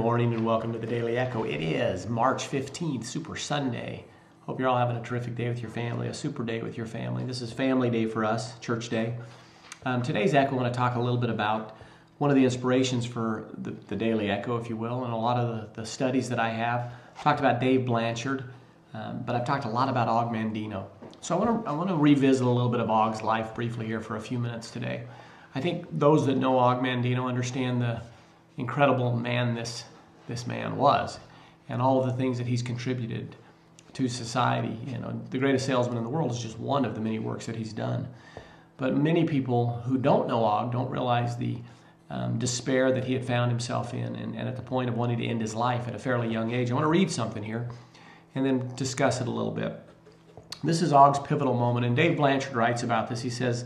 morning and welcome to the Daily Echo. It is March 15th, Super Sunday. Hope you're all having a terrific day with your family, a super day with your family. This is family day for us, church day. Today's Echo, I want to talk a little bit about one of the inspirations for the Daily Echo, if you will, and a lot of the studies that I have. I've talked about Dave Blanchard, but I've talked a lot about Og Mandino. So I want to revisit a little bit of Og's life briefly here for a few minutes today. I think those that know Og Mandino understand the incredible man this man was, and all of the things that he's contributed to society. You know, the greatest salesman in the world is just one of the many works that he's done. But many people who don't know Og don't realize the despair that he had found himself in, and at the point of wanting to end his life at a fairly young age. I want to read something here and then discuss it a little bit. This is Og's pivotal moment, and Dave Blanchard writes about this. He says,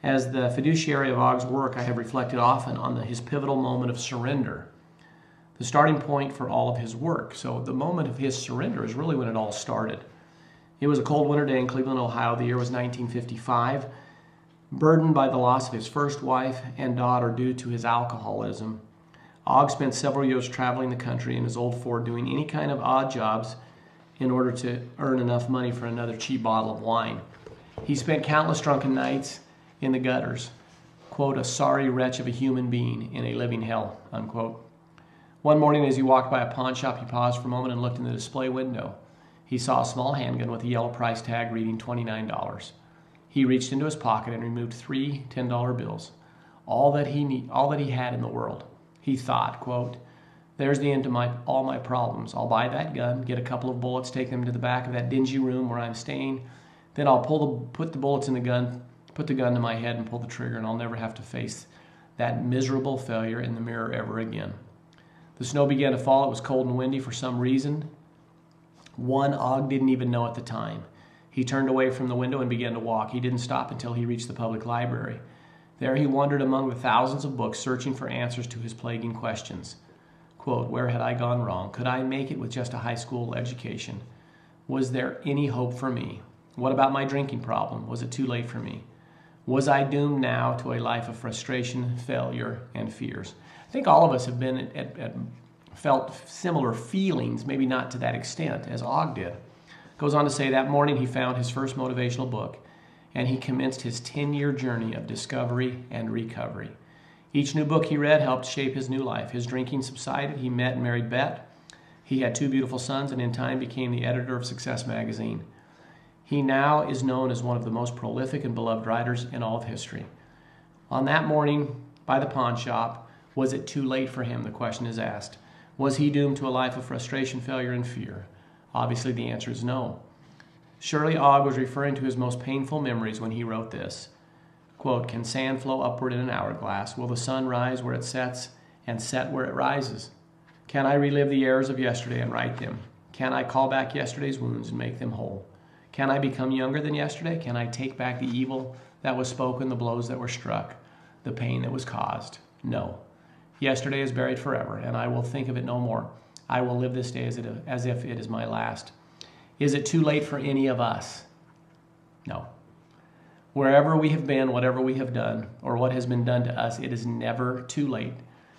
"As the fiduciary of Og's work, I have reflected often on his pivotal moment of surrender, the starting point for all of his work." So the moment of his surrender is really when it all started. It was a cold winter day in Cleveland, Ohio. The year was 1955. Burdened by the loss of his first wife and daughter due to his alcoholism, Og spent several years traveling the country in his old Ford doing any kind of odd jobs in order to earn enough money for another cheap bottle of wine. He spent countless drunken nights in the gutters, quote, "a sorry wretch of a human being in a living hell," unquote. One morning as he walked by a pawn shop, he paused for a moment and looked in the display window. He saw a small handgun with a yellow price tag reading $29. He reached into his pocket and removed 3 $10 bills, all that he had in the world. He thought, quote, "There's the end to all my problems. I'll buy that gun, get a couple of bullets, take them to the back of that dingy room where I'm staying. Then I'll put the bullets in the gun, put the gun to my head and pull the trigger, and I'll never have to face that miserable failure in the mirror ever again." The snow began to fall. It was cold and windy for some reason. Og didn't even know at the time. He turned away from the window and began to walk. He didn't stop until he reached the public library. There he wandered among the thousands of books, searching for answers to his plaguing questions. Quote, "Where had I gone wrong? Could I make it with just a high school education? Was there any hope for me? What about my drinking problem? Was it too late for me? Was I doomed now to a life of frustration, failure, and fears?" I think all of us have been felt similar feelings, maybe not to that extent as Og did. Goes on to say that morning he found his first motivational book, and he commenced his 10-year journey of discovery and recovery. Each new book he read helped shape his new life. His drinking subsided. He met and married Bette. He had 2 beautiful sons, and in time became the editor of Success magazine. He now is known as one of the most prolific and beloved writers in all of history. On that morning by the pawn shop, was it too late for him? The question is asked. Was he doomed to a life of frustration, failure, and fear? Obviously, the answer is no. Surely Og was referring to his most painful memories when he wrote this. Quote, "Can sand flow upward in an hourglass? Will the sun rise where it sets and set where it rises? Can I relive the errors of yesterday and right them? Can I call back yesterday's wounds and make them whole? Can I become younger than yesterday? Can I take back the evil that was spoken, the blows that were struck, the pain that was caused? No. Yesterday is buried forever, and I will think of it no more. I will live this day as if it is my last." Is it too late for any of us? No. Wherever we have been, whatever we have done, or what has been done to us, it is never too late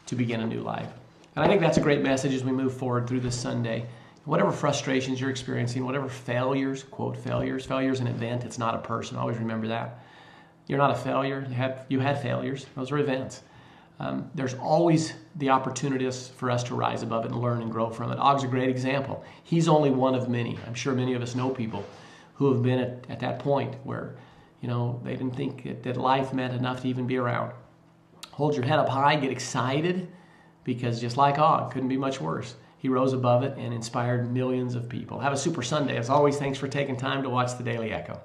to begin a new life. And I think that's a great message as we move forward through this Sunday. Whatever frustrations you're experiencing, whatever failures, quote failures is an event, it's not a person. Always remember that. You're not a failure. You had failures. Those are events. There's always the opportunities for us to rise above it and learn and grow from it. Og's a great example. He's only one of many. I'm sure many of us know people who have been at that point where, they didn't think that life meant enough to even be around. Hold your head up high, get excited, because just like Og, couldn't be much worse. He rose above it and inspired millions of people. Have a super Sunday. As always, thanks for taking time to watch the Daily Echo.